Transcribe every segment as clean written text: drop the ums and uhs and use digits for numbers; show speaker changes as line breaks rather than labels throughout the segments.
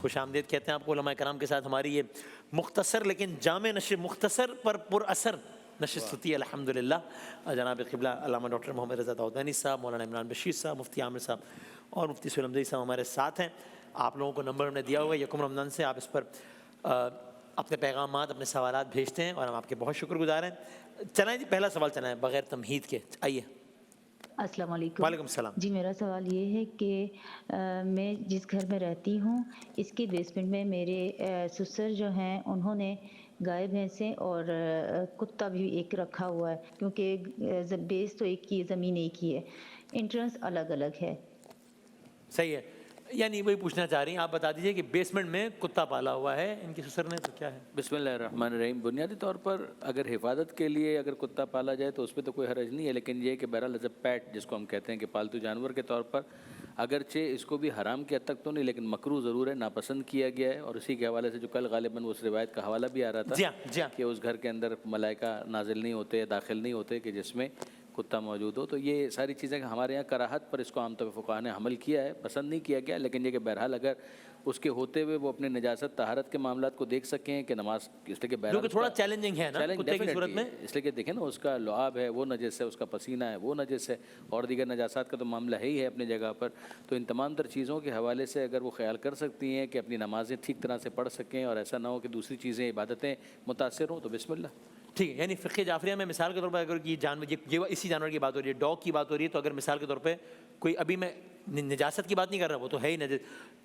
خوش آمدید کہتے ہیں آپ کو علماء کرام کے ساتھ ہماری یہ مختصر لیکن جامع نشر، مختصر پر پر اثر نشست ہوتی ہے الحمدللہ. جناب قبلہ علامہ ڈاکٹر محمد رضا داؤدانی صاحب، مولانا عمران بشیر صاحب، مفتی عامر صاحب اور مفتی سہیل حمزہ صاحب ہمارے ساتھ ہیں. آپ لوگوں کو نمبر ہم نے دیا ہوا ہے یکم رمضان سے، آپ اس پر اپنے پیغامات، اپنے سوالات بھیجتے ہیں اور ہم آپ کے بہت شکر گزار ہیں. چلائیں جی، پہلا سوال چلائیں بغیر تمہید کے. آئیے.
السلام علیکم.
وعلیکم السلام.
جی میرا سوال یہ ہے کہ میں جس گھر میں رہتی ہوں اس کی بیسمنٹ میں میرے سسر جو ہیں انہوں نے گائے بھینسیں اور کتا بھی ایک رکھا ہوا ہے، کیونکہ بیس تو ایک ہی ہے، زمین ایک ہی ہے، انٹرنس الگ الگ ہے.
صحیح ہے، یعنی وہی پوچھنا چاہ رہی ہیں. آپ بتا دیجئے کہ بیسمنٹ میں کتا پالا ہوا ہے ان کی سسر نے، تو کیا ہے؟
بسم اللہ الرحمن الرحیم. بنیادی طور پر اگر حفاظت کے لیے اگر کتا پالا جائے تو اس پہ تو کوئی حرج نہیں ہے، لیکن یہ کہ بہرحال ایز اے پیٹ جس کو ہم کہتے ہیں کہ پالتو جانور کے طور پر، اگرچہ اس کو بھی حرام کی حد تک تو نہیں لیکن مکروہ ضرور ہے، ناپسند کیا گیا ہے. اور اسی کے حوالے سے جو کل غالباً اس روایت کا حوالہ بھی آ رہا تھا کہ اس گھر کے اندر ملائکہ نازل نہیں ہوتے، داخل نہیں ہوتے کہ جس میں کتا موجود ہو. تو یہ ساری چیزیں ہمارے یہاں کراہت پر اس کو عام طور پر فقہاء نے حمل کیا ہے، پسند نہیں کیا گیا. لیکن یہ کہ بہرحال اگر اس کے ہوتے ہوئے وہ اپنے نجاست طہارت کے معاملات کو دیکھ سکیں کہ نماز، اس لیے کہ بہرحال
جو کہ تھوڑا چیلنجنگ ہے نا کتے کی صورت میں،
اس لیے کہ دیکھیں نا اس کا لعاب ہے وہ نجس ہے، اس کا پسینہ ہے وہ نجس ہے، اور دیگر نجاسات کا تو معاملہ ہے ہی ہے اپنی جگہ پر. تو ان تمام تر چیزوں کے حوالے سے اگر وہ خیال کر سکتی ہیں کہ اپنی نمازیں ٹھیک طرح سے پڑھ سکیں اور ایسا نہ ہو کہ دوسری چیزیں عبادتیں متاثر ہوں، تو بسم اللہ.
ٹھیک ہے. یعنی فقہ جعفریہ میں مثال کے طور پر اگر یہ جانور، یہ اسی جانور کی بات ہو رہی ہے، ڈاگ کی بات ہو رہی ہے، تو اگر مثال کے طور پہ کوئی، ابھی میں نجاست کی بات نہیں کر رہا، وہ تو ہے ہی نجس،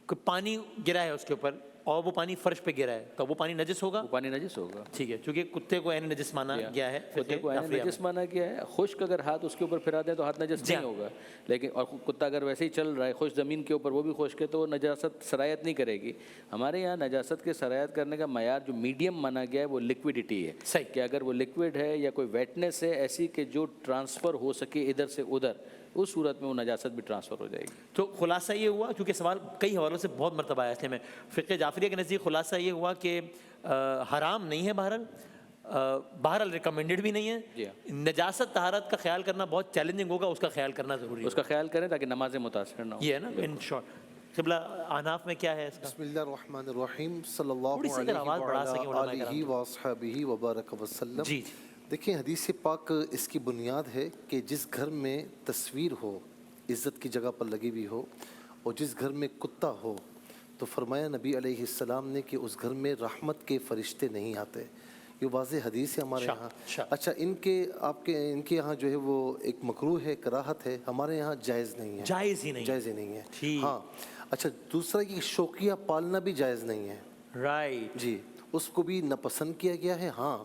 کوئی پانی گرا ہے اس کے اوپر اور وہ پانی فرش پہ گرا ہے تو وہ پانی نجس ہوگا؟
وہ پانی نجس ہوگا.
ٹھیک ہے، چونکہ کتے کو عین نجس مانا گیا ہے،
کتے کو عین نجس مانا گیا ہے. خشک اگر ہاتھ اس کے اوپر پھرا دیں تو ہاتھ نجس نہیں ہوگا، لیکن اور کتا اگر ویسے ہی چل رہا ہے خشک زمین کے اوپر وہ بھی خشک ہے تو وہ نجاست سرایت نہیں کرے گی. ہمارے یہاں نجاست کے سرایت کرنے کا معیار جو میڈیم مانا گیا ہے وہ لکوڈیٹی ہے.
صحیح
کہ اگر وہ لکوڈ ہے یا کوئی ویٹنس ہے ایسی کہ جو ٹرانسفر ہو سکے ادھر سے ادھر، اس صورت میں وہ نجاست بھی ٹرانسفر ہو جائے گی.
تو خلاصہ یہ ہوا، کیونکہ سوال کئی حوالوں سے بہت مرتبہ آیا، اس لیے میں فقہ جعفریہ کے نزدیک خلاصہ یہ ہوا کہ حرام نہیں ہے، بہرحال ریکمینڈڈ بھی نہیں ہے. نجاست طہارت کا خیال کرنا بہت چیلنجنگ ہوگا، اس کا خیال کرنا ضروری ہے.
اس کا خیال کریں تاکہ نمازیں متاثر نہ ہوں.
یہ ہے نا ان شارٹ. قبلہ احناف میں کیا ہے اس کا؟
بسم اللہ الرحمن الرحیم. صلی اللہ علیہ وآلہ وصحبہ وبارک وسلم.
جی
دیکھیں حدیث پاک اس کی بنیاد ہے کہ جس گھر میں تصویر ہو، عزت کی جگہ پر لگی ہوئی ہو، اور جس گھر میں کتا ہو، تو فرمایا نبی علیہ السلام نے کہ اس گھر میں رحمت کے فرشتے نہیں آتے. یہ واضح حدیث ہے ہمارے یہاں. اچھا ان کے یہاں جو ہے وہ ایک مکروہ ہے، کراہت ہے، ہمارے یہاں جائز نہیں ہے.
جائز ہی نہیں
ہے. ہاں. اچھا دوسرا یہ شوقیہ پالنا بھی جائز نہیں ہے.
رائٹ.
جی اس کو بھی ناپسند کیا گیا ہے. ہاں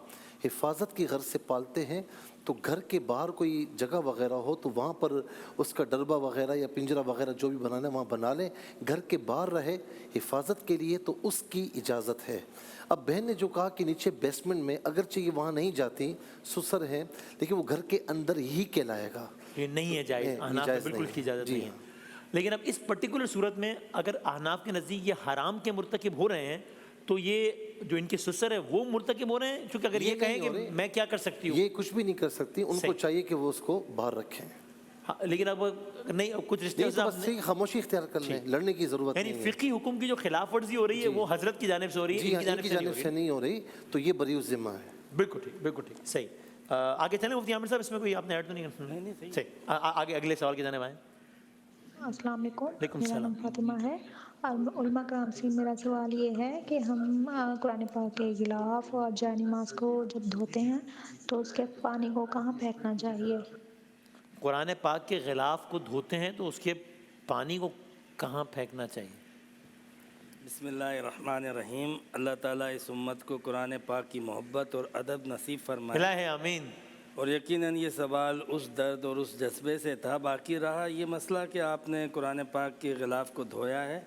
حفاظت کی غرض سے پالتے ہیں تو گھر کے باہر کوئی جگہ وغیرہ ہو تو وہاں پر اس کا ڈربہ وغیرہ یا پنجرہ وغیرہ جو بھی بنانا ہے وہاں بنا لیں. گھر کے باہر رہے حفاظت کے لیے تو اس کی اجازت ہے. اب بہن نے جو کہا کہ نیچے بیسمنٹ میں، اگرچہ یہ وہاں نہیں جاتی، سسر ہیں، لیکن وہ گھر کے اندر ہی کہلائے گا.
یہ نہیں ہے جائز، احناف میں بالکل اس کی اجازت نہیں ہے. لیکن اب اس پرٹیکولر صورت میں اگر احناف کے نزدیک یہ حرام کے مرتکب ہو رہے ہیں تو یہ جو ان کے سسر ہے وہ مرتکب ہو رہے ہیں، چونکہ اگر یہ کہیں کہ میں کیا کر سکتی ہوں،
یہ کچھ بھی نہیں کر سکتی. ان کو چاہیے کہ وہ اس کو باہر رکھیں.
لیکن اب نہیں، کچھ رشتے
خاموشی اختیار کر لیں، لڑنے کی ضرورت نہیں ہے.
یعنی فقہی حکم کی جو خلاف ورزی ہو رہی ہے وہ حضرت کی جانب سے ہو رہی ہے،
ان کی جانب سے نہیں ہو رہی، تو یہ بری الذمہ ہے.
بالکل ٹھیک، بالکل ٹھیک. صحیح. آگے چلیں مفتی عامر صاحب، اس میں کوئی آپ نے ایڈ تو نہیں کرنا؟ نہیں. صحیح. آگے اگلے سوال کی جانب آئیں.
السلام علیکم.
میرا
نام فاطمہ ہے. علماء کرام سے میرا سوال یہ ہے کہ ہم قرآن پاک کے غلاف اور جائے نماز کو جب دھوتے ہیں تو اس کے پانی کو کہاں پھینکنا چاہیے؟
قرآن پاک کے غلاف کو دھوتے ہیں تو اس کے پانی کو کہاں پھینکنا چاہیے؟
بسم اللہ الرحمن الرحیم. اللہ تعالیٰ اس امت کو قرآن پاک کی محبت اور ادب نصیب فرمائے.
الہ آمین.
اور یقیناً یہ سوال اس درد اور اس جذبے سے تھا. باقی رہا یہ مسئلہ کہ آپ نے قرآن پاک کے غلاف کو دھویا ہے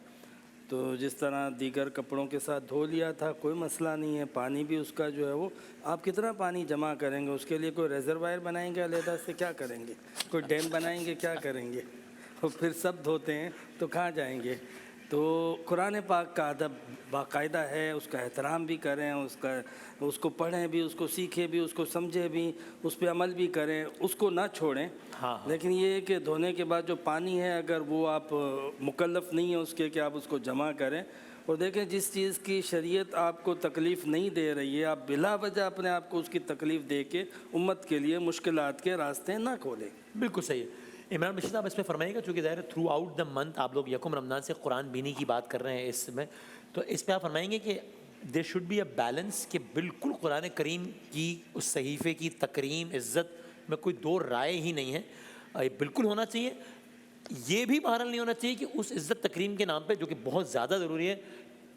تو جس طرح دیگر کپڑوں کے ساتھ دھو لیا تھا، کوئی مسئلہ نہیں ہے. پانی بھی اس کا جو ہے وہ آپ کتنا پانی جمع کریں گے؟ اس کے لیے کوئی ریزروائر بنائیں گے علیحدہ سے؟ کیا کریں گے؟ کوئی ڈیم بنائیں گے؟ کیا کریں گے؟ اور پھر سب دھوتے ہیں تو کہاں جائیں گے؟ تو قرآن پاک کا ادب باقاعدہ ہے، اس کا احترام بھی کریں، اس کو پڑھیں بھی، اس کو سیکھیں بھی، اس کو سمجھیں بھی، اس پہ عمل بھی کریں، اس کو نہ چھوڑیں. لیکن یہ ہے کہ دھونے کے بعد جو پانی ہے اگر وہ آپ مکلف نہیں ہیں اس کے کہ آپ اس کو جمع کریں، اور دیکھیں جس چیز کی شریعت آپ کو تکلیف نہیں دے رہی ہے آپ بلا وجہ اپنے آپ کو اس کی تکلیف دے کے امت کے لیے مشکلات کے راستے نہ کھولیں.
بالکل صحیح ہے. عمران بشیر صاحب اس پہ فرمائیے گا، چونکہ ظاہر ہے تھرو آؤٹ دا منتھ آپ لوگ یکم رمضان سے قرآن بینی کی بات کر رہے ہیں اس میں، تو اس پہ آپ فرمائیں گے کہ there should be a balance, کہ بالکل قرآن کریم کی اس صحیفے کی تکریم عزت میں کوئی دو رائے ہی نہیں ہے، یہ بالکل ہونا چاہیے. یہ بھی بہرحال نہیں ہونا چاہیے کہ اس عزت تکریم کے نام پہ، جو کہ بہت زیادہ ضروری ہے،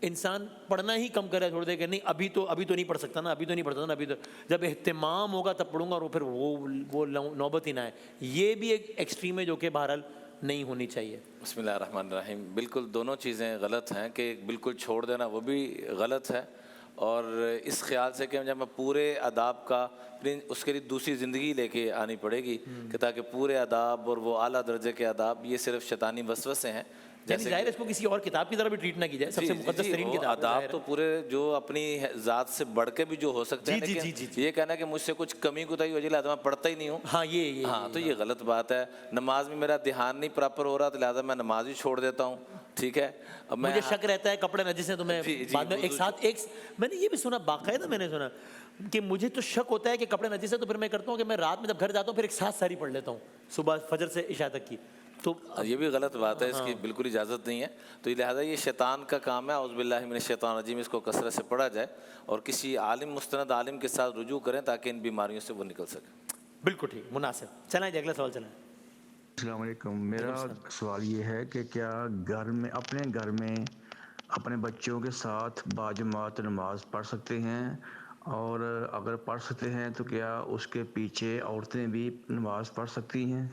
انسان پڑھنا ہی کم کرے، چھوڑ دے کہ نہیں ابھی تو نہیں پڑھ سکتا نا، ابھی تو نہیں پڑھتا نا، ابھی تو جب اہتمام ہوگا تب پڑھوں گا، اور پھر وہ نوبت ہی نہ ہے. یہ بھی ایک ایکسٹریم ہے جو کہ بہرحال نہیں ہونی چاہیے.
بسم اللہ الرحمن الرحیم. بالکل دونوں چیزیں غلط ہیں، کہ بالکل چھوڑ دینا وہ بھی غلط ہے، اور اس خیال سے کہ جب میں پورے آداب کا اس کے لیے دوسری زندگی لے کے آنی پڑے گی، کہ تاکہ پورے آداب اور وہ اعلیٰ درجے کے آداب یہ صرف شیطانی وسوسے ہیں.
یعنی ظاہر اس کو کسی اور کتاب کی طرح بھی ٹریٹ نہ کی جائے، سب سے مقدس ترین کتاب ہے.
آداب تو پورے جو اپنی ذات سے بڑھ کے بھی جو ہو سکتے ہیں، لیکن یہ کہنا کہ مجھ سے کچھ کمی کوتاہی ہو جائے لہٰذا میں پڑھتا ہی نہیں ہوں، ہاں تو یہ غلط بات ہے. نماز میں میرا دھیان نہیں پراپر ہو رہا تو لہٰذا میں نماز ہی چھوڑ دیتا ہوں. ٹھیک ہے، اب
مجھے شک رہتا ہے کپڑے نجس ہیں تو میں بعد میں ایک ساتھ میں نے یہ بھی سنا، باقاعدہ میں نے سنا کہ مجھے تو شک ہوتا ہے کہ کپڑے نجس ہیں، تو پھر میں کرتا ہوں کہ میں رات میں جب گھر جاتا ہوں پھر ایک ساتھ ساری پڑھ لیتا ہوں صبح فجر سے عشاء تک کی. تو
یہ بھی غلط بات ہے، اس کی بالکل اجازت نہیں ہے. تو لہٰذا یہ شیطان کا کام ہے. اعوذ باللہ من الشیطان الرجیم. اس کو کثرت سے پڑھا جائے اور کسی عالم مستند عالم کے ساتھ رجوع کریں تاکہ ان بیماریوں سے وہ نکل سکے.
بالکل ٹھیک، مناسب. چلائیں جی اگلا سوال چلائیں.
السلام علیکم. میرا سوال یہ ہے کہ کیا گھر میں اپنے بچوں کے ساتھ باجماعت نماز پڑھ سکتے ہیں، اور اگر پڑھ سکتے ہیں تو کیا اس کے پیچھے عورتیں بھی نماز پڑھ سکتی ہیں؟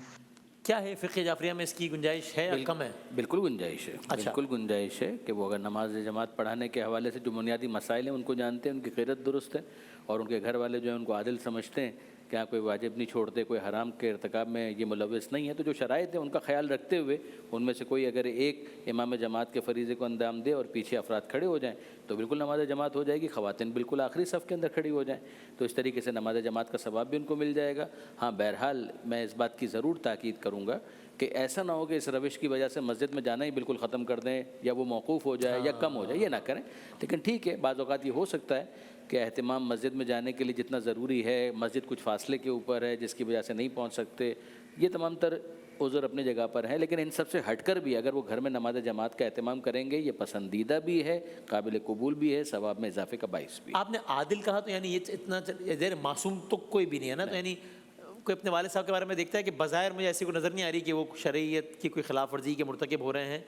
کیا ہے فقہ جعفریہ میں اس کی گنجائش ہے یا کم ہے؟
بالکل گنجائش ہے، بالکل گنجائش ہے کہ وہ اگر نماز جماعت پڑھانے کے حوالے سے جو بنیادی مسائل ہیں ان کو جانتے ہیں، ان کی قیادت درست ہے، اور ان کے گھر والے جو ہیں ان کو عادل سمجھتے ہیں کہ آپ کوئی واجب نہیں چھوڑتے، کوئی حرام کے ارتکاب میں یہ ملوث نہیں ہے، تو جو شرائط ہیں ان کا خیال رکھتے ہوئے ان میں سے کوئی اگر ایک امام جماعت کے فریضے کو انجام دے اور پیچھے افراد کھڑے ہو جائیں تو بالکل نماز جماعت ہو جائے گی. خواتین بالکل آخری صف کے اندر کھڑی ہو جائیں تو اس طریقے سے نماز جماعت کا ثواب بھی ان کو مل جائے گا. ہاں بہرحال میں اس بات کی ضرور تاکید کروں گا کہ ایسا نہ ہو کہ اس روش کی وجہ سے مسجد میں جانا ہی بالکل ختم کر دیں، یا وہ موقوف ہو جائے یا کم ہو جائے، یہ نہ کریں. لیکن ٹھیک ہے، بعض اوقات یہ ہو سکتا ہے کہ اہتمام مسجد میں جانے کے لیے جتنا ضروری ہے، مسجد کچھ فاصلے کے اوپر ہے جس کی وجہ سے نہیں پہنچ سکتے، یہ تمام تر عذر اپنی جگہ پر ہیں. لیکن ان سب سے ہٹ کر بھی اگر وہ گھر میں نماز جماعت کا اہتمام کریں گے، یہ پسندیدہ بھی ہے، قابل قبول بھی ہے، ثواب میں اضافے کا باعث بھی.
آپ نے عادل کہا تو یعنی یہ اتنا دیر معصوم تو کوئی بھی نہیں ہے نا، تو یعنی کوئی اپنے والد صاحب کے بارے میں دیکھتا ہے کہ بظاہر مجھے ایسی کوئی نظر نہیں آ رہی کہ وہ شرعیت کی کوئی خلاف ورزی کے مرتکب ہو رہے ہیں،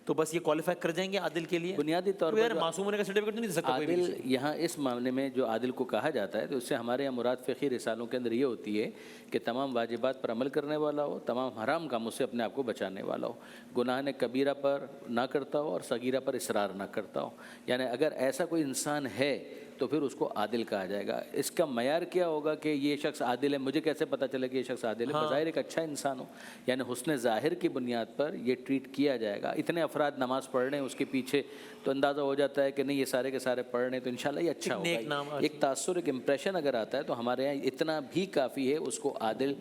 تو بس یہ کوالیفائی کر جائیں گے عادل کے لیے.
بنیادی طور پر
معصوم ہونے کا سرٹیفکیٹ نہیں دے سکتا کوئی بھی.
عادل یہاں اس معاملے میں جو عادل کو کہا جاتا ہے تو اس سے ہمارے یہاں مراد فقہی رسالوں کے اندر یہ ہوتی ہے کہ تمام واجبات پر عمل کرنے والا ہو، تمام حرام کاموں سے اپنے آپ کو بچانے والا ہو، گناہ کبیرہ پر نہ کرتا ہو اور صغیرہ پر اصرار نہ کرتا ہو. یعنی اگر ایسا کوئی انسان ہے تو پھر اس کو عادل کہا جائے گا. اس کا معیار کیا ہوگا کہ یہ شخص عادل ہے؟ مجھے کیسے پتہ چلے کہ یہ شخص عادل ہے؟ بظاہر ایک اچھا انسان ہو، یعنی حسن ظاہر کی بنیاد پر یہ ٹریٹ کیا جائے گا. اتنے افراد نماز پڑھ رہے ہیں اس کے پیچھے تو اندازہ ہو جاتا ہے کہ نہیں یہ سارے کے سارے پڑھ رہے ہیں تو انشاءاللہ یہ اچھا ہوگا. ایک تاثر، ایک امپریشن اگر آتا ہے تو ہمارے یہاں اتنا بھی کافی ہے اس کو عادل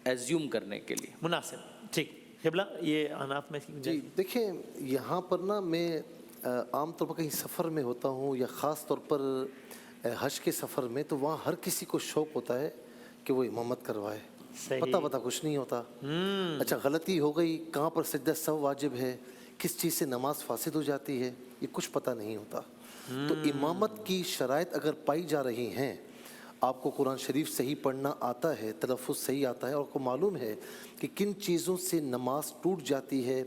ایزیوم کرنے کے لیے.
مناسب. ٹھیک. قبلہ یہ حناف میں
جی دیکھیں، یہاں پر نا میں عام طور پر کہیں سفر میں ہوتا ہوں یا خاص طور پر حج کے سفر میں، تو وہاں ہر کسی کو شوق ہوتا ہے کہ وہ امامت کروائے. پتہ کچھ نہیں ہوتا. اچھا غلطی ہو گئی، کہاں پر سجدہ سہو واجب ہے، کس چیز سے نماز فاسد ہو جاتی ہے، یہ کچھ پتہ نہیں ہوتا. تو امامت کی شرائط اگر پائی جا رہی ہیں، آپ کو قرآن شریف صحیح پڑھنا آتا ہے، تلفظ صحیح آتا ہے، اور آپ کو معلوم ہے کہ کن چیزوں سے نماز ٹوٹ جاتی ہے،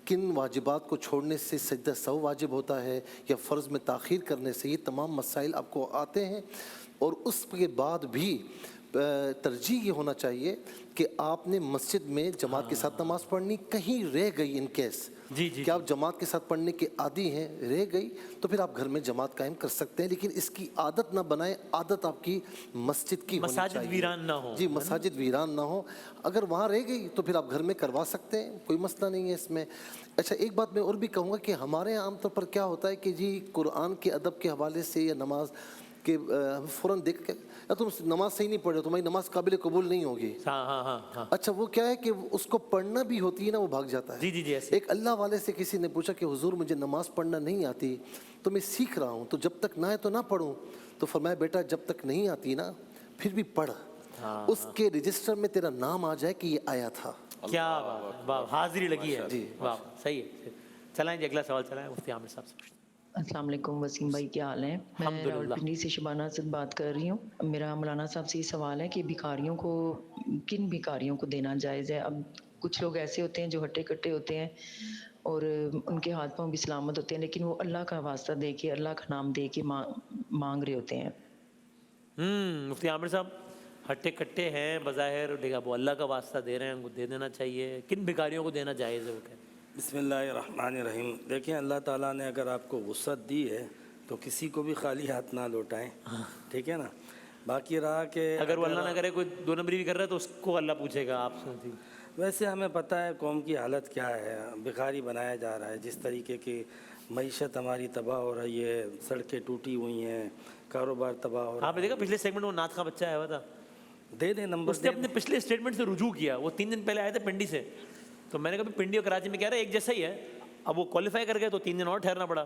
کن واجبات کو چھوڑنے سے سجدہ سہو واجب ہوتا ہے یا فرض میں تاخیر کرنے سے، یہ تمام مسائل آپ کو آتے ہیں. اور اس کے بعد بھی ترجیح یہ ہونا چاہیے کہ آپ نے مسجد میں جماعت کے ساتھ نماز پڑھنی، کہیں رہ گئی ان کیس کہ آپ جماعت کے ساتھ پڑھنے کے عادی ہیں، رہ گئی تو پھر آپ گھر میں جماعت قائم کر سکتے ہیں. لیکن اس کی عادت نہ بنائیں، عادت آپ کی مسجد کی ہونی چاہیے.
مساجد ویران نہ ہو.
جی مساجد ویران نہ ہو. اگر وہاں رہ گئی تو پھر آپ گھر میں کروا سکتے ہیں، کوئی مسئلہ نہیں ہے اس میں. اچھا ایک بات میں اور بھی کہوں گا کہ ہمارے یہاں عام طور پر کیا ہوتا ہے کہ جی قرآن کے ادب کے حوالے سے یا نماز کہ ہم فوراً دیکھ کے یا تم نماز صحیح نہیں پڑھ رہے ہو, تمہاری نماز قابل قبول نہیں ہوگی.
ہاں ہاں ہاں ہاں
اچھا وہ کیا ہے کہ اس کو پڑھنا بھی ہوتی ہے نا, وہ بھاگ جاتا ہے.
جی جی جی ایسے
ایک اللہ والے سے کسی نے پوچھا کہ حضور مجھے نماز پڑھنا نہیں آتی تو میں سیکھ رہا ہوں, تو جب تک نہ آئے تو نہ پڑھوں. تو فرمایا بیٹا جب تک نہیں آتی نا پھر بھی پڑھ, اس کے رجسٹر میں تیرا نام آ جائے کہ یہ آیا تھا.
کیا بات, واہ حاضری لگی ہے جی, واہ صحیح ہے. چلائیں جی اگلا سوال چلائیں مفتی عامر صاحب سے.
السلام علیکم وسیم بھائی, کیا حال ہے؟ میں راولپنڈی سے شبانہ اسد بات کر رہی ہوں. میرا مولانا صاحب سے یہ سوال ہے کہ بھکاریوں کو کن بھکاریوں کو دینا جائز ہے؟ اب کچھ لوگ ایسے ہوتے ہیں جو ہٹے کٹے ہوتے ہیں اور ان کے ہاتھ پاؤں بھی سلامت ہوتے ہیں, لیکن وہ اللہ کا واسطہ دے کے, اللہ کا نام دے کے مانگ رہے ہوتے ہیں.
مفتی عامر صاحب, ہٹے کٹے ہیں بظاہر, وہ اللہ کا واسطہ دے رہے ہیں, ان کو دے دینا چاہیے. کن بھکاریوں کو دینا جائز ہے وہ کہ؟
بسم اللہ الرحمن الرحیم. دیکھیں اللہ تعالیٰ نے اگر آپ کو وسعت دی ہے تو کسی کو بھی خالی ہاتھ نہ لوٹائیں, ٹھیک ہے نا. باقی رہا کہ
اگر وہ اللہ نہ کرے کوئی دو نمبری بھی کر رہا ہے تو اس کو اللہ پوچھے گا آپ سے.
ویسے ہمیں پتہ ہے قوم کی حالت کیا ہے, بھکاری بنایا جا رہا ہے. جس طریقے کی معیشت ہماری تباہ ہو رہی ہے, سڑکیں ٹوٹی ہوئی ہیں, کاروبار تباہ ہو رہا ہے.
آپ نے دیکھا پچھلے سیگمنٹ میں وہ نعت خواں بچہ آیا ہوا تھا,
دے دیں نمبر,
اس نے اپنے پچھلے اسٹیٹمنٹ سے رجوع کیا. وہ 3 دن پہلے آئے تھے پنڈی سے, تو میں نے کہا پنڈی اور کراچی میں کہہ رہا ہے ایک جیسا ہی ہے. اب وہ کوالیفائی کر گئے تو 3 دن اور ٹھہرنا پڑا.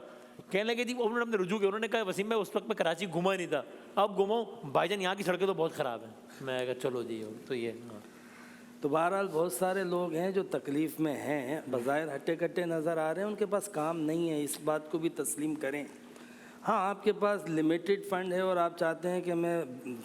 کہنے لگے جی انہوں نے اپنے رجوع کیا. انہوں نے کہا وسیم بھائی اس وقت میں کراچی گھوما نہیں تھا, اب گھوماؤں بھائی جان, یہاں کی سڑکیں تو بہت خراب ہیں. میں کہا چلو جی, تو یہ
تو بہرحال بہت سارے لوگ ہیں جو تکلیف میں ہیں, بظاہر ہٹے کٹے نظر آ رہے ہیں, ان کے پاس کام نہیں ہے, اس بات کو بھی تسلیم کریں. ہاں آپ کے پاس لمیٹڈ فنڈ ہے اور آپ چاہتے ہیں کہ میں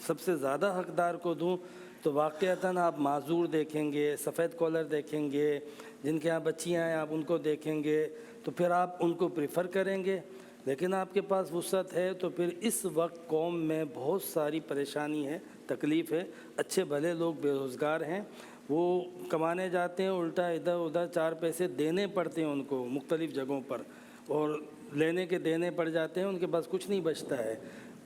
سب سے زیادہ حقدار کو دوں, تو واقعتاً آپ معذور دیکھیں گے, سفید کالر دیکھیں گے, جن کے یہاں بچیاں ہیں آپ ان کو دیکھیں گے, تو پھر آپ ان کو پریفر کریں گے. لیکن آپ کے پاس وسعت ہے تو پھر اس وقت قوم میں بہت ساری پریشانی ہے, تکلیف ہے. اچھے بھلے لوگ بے روزگار ہیں, وہ کمانے جاتے ہیں, الٹا ادھر ادھر 4 پیسے دینے پڑتے ہیں ان کو مختلف جگہوں پر, اور لینے کے دینے پڑ جاتے ہیں, ان کے پاس کچھ نہیں بچتا ہے.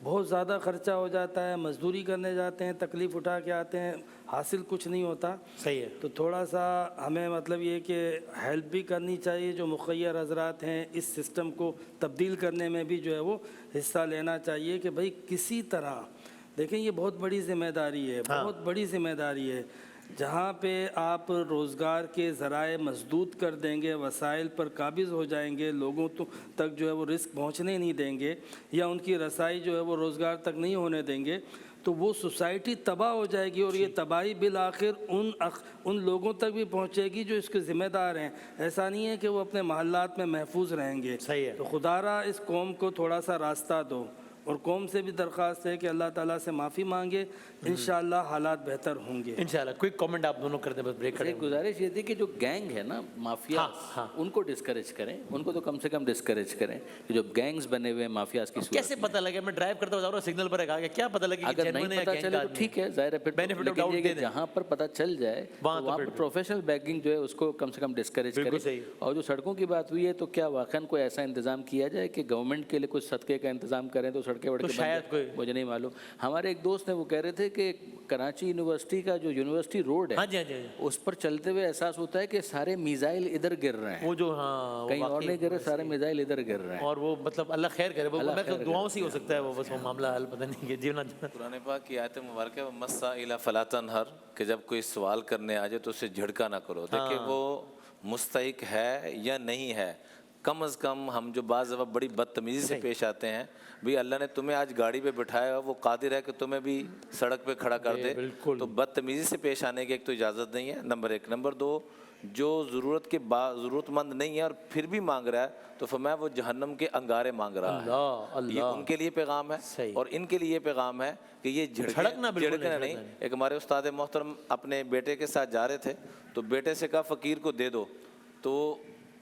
بہت زیادہ خرچہ ہو جاتا ہے, مزدوری کرنے جاتے ہیں, تکلیف اٹھا کے آتے ہیں, حاصل کچھ نہیں ہوتا.
صحیح ہے.
تو تھوڑا سا ہمیں مطلب یہ کہ ہیلپ بھی کرنی چاہیے, جو مخیر حضرات ہیں اس سسٹم کو تبدیل کرنے میں بھی جو ہے وہ حصہ لینا چاہیے کہ بھائی کسی طرح. دیکھیں یہ بہت بڑی ذمہ داری ہے, بہت بڑی ذمہ داری ہے. جہاں پہ آپ روزگار کے ذرائع مسدود کر دیں گے, وسائل پر قابض ہو جائیں گے, لوگوں تک جو ہے وہ رزق پہنچنے نہیں دیں گے, یا ان کی رسائی جو ہے وہ روزگار تک نہیں ہونے دیں گے, تو وہ سوسائٹی تباہ ہو جائے گی. اور یہ تباہی بالآخر ان لوگوں تک بھی پہنچے گی جو اس کے ذمہ دار ہیں. ایسا نہیں ہے کہ وہ اپنے محلات میں محفوظ رہیں گے.
صحیح ہے.
تو خدا را اس قوم کو تھوڑا سا راستہ دو, اور قوم سے بھی درخواست ہے کہ اللہ تعالیٰ سے معافی مانگے, انشاءاللہ حالات بہتر ہوں گے.
انشاءاللہ. کوئی کامنٹ آپ دونوں کر دیں, بس بریک کریں.
ایک گزارش یہ تھی کہ جو گینگ ہے نا مافیا, ان کو ڈسکریج کریں, ان کو تو کم سے کم ڈسکریج کریں. جو گینگز بنے ہوئے ہیں مافیاز کی صورت,
کیسے پتہ لگے؟ میں ڈرائیو کرتا ہوا سگنل پر آ گیا, کیا پتہ لگے کہ
اگر
جینوئن
نہیں
ہے
پتہ
یا
چلے
گینگ
تو ٹھیک ہے, ظاہر ہے پھر
بینیفٹ آف ڈاؤٹ دے دیں.
جہاں پر پتہ چل جائے وہاں پر پروفیشنل بیگنگ جو ہے اس کو کم سے کم ڈسکریج کریں. اور جو سڑکوں کی بات ہوئی ہے تو کیا واقعاً کوئی ایسا انتظام کیا جائے کہ گورنمنٹ کے لیے کچھ صدقے کا انتظام کریں تو سڑکیں وڑکیں
شاید کوئی,
مجھے نہیں معلوم. ہمارے ایک دوست ہیں وہ کہہ رہے تھے کہ کراچی یونیورسٹی کا جو یونیورسٹی روڈ ہے اس پر چلتے ہوئے احساس ہوتا ہے کہ سارے میزائل ادھر گر رہے ہیں,
وہ جو
کہیں اور نہیں گر رہے, سارے میزائل ادھر گر رہے ہیں.
اور وہ مطلب اللہ خیر کرے, وہ دعاؤں سے ہی ہو سکتا ہے, وہ بس وہ معاملہ حل پتہ نہیں کہ جیونا.
قرآن پاک کی آیت مبارکہ مسائل فلا تنہر, کہ جب کوئی سوال کرنے آ جائے تو اسے جھڑکا نہ کرو. دیکھیں وہ مستحق ہے یا نہیں ہے, کم از کم ہم جو بعض دفعہ بڑی بدتمیزی سے پیش آتے ہیں, بھی اللہ نے تمہیں آج گاڑی پہ بٹھایا, وہ قادر ہے کہ تمہیں بھی سڑک پہ کھڑا کر دے, تو بدتمیزی سے پیش آنے کی ایک تو اجازت نہیں ہے, نمبر 1. نمبر 2, جو ضرورت مند نہیں ہے اور پھر بھی مانگ رہا ہے تو فرمایا وہ جہنم کے انگارے مانگ رہا ہے. یہ ان کے لیے پیغام ہے, اور ان کے لیے یہ پیغام ہے کہ یہ جھڑکنا نہیں. ایک ہمارے استاد محترم اپنے بیٹے کے ساتھ جا رہے تھے, تو بیٹے سے کہا فقیر کو دے دو, تو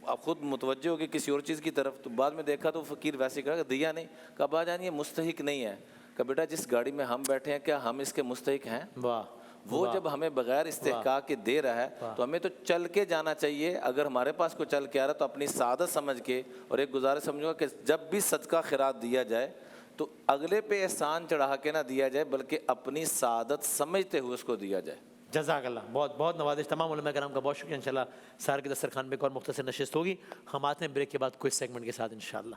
آپ خود متوجہ ہو کہ کسی اور چیز کی طرف, تو بعد میں دیکھا تو فقیر ویسے کہا کہ دیا نہیں. کہا با جان یہ مستحق نہیں ہے. کہا بیٹا جس گاڑی میں ہم بیٹھے ہیں کیا ہم اس کے مستحق ہیں؟ وہ جب ہمیں بغیر استحقاق کے دے رہا ہے تو ہمیں تو چل کے جانا چاہیے. اگر ہمارے پاس کوئی چل کے آ رہا ہے تو اپنی سعادت سمجھ کے, اور ایک گزارش سمجھو گا کہ جب بھی صدقہ خیرات دیا جائے تو اگلے پہ احسان چڑھا کے نہ دیا جائے, بلکہ اپنی سعادت سمجھتے ہوئے اس کو دیا جائے.
جزاک اللہ, بہت بہت نوازش. تمام علماء کرام کا بہت شکریہ. انشاءاللہ سار کے دسترخوان میں ایک اور مختصر نشست ہوگی. ہم آتے ہیں بریک کے بعد کوئی سیگمنٹ کے ساتھ انشاءاللہ.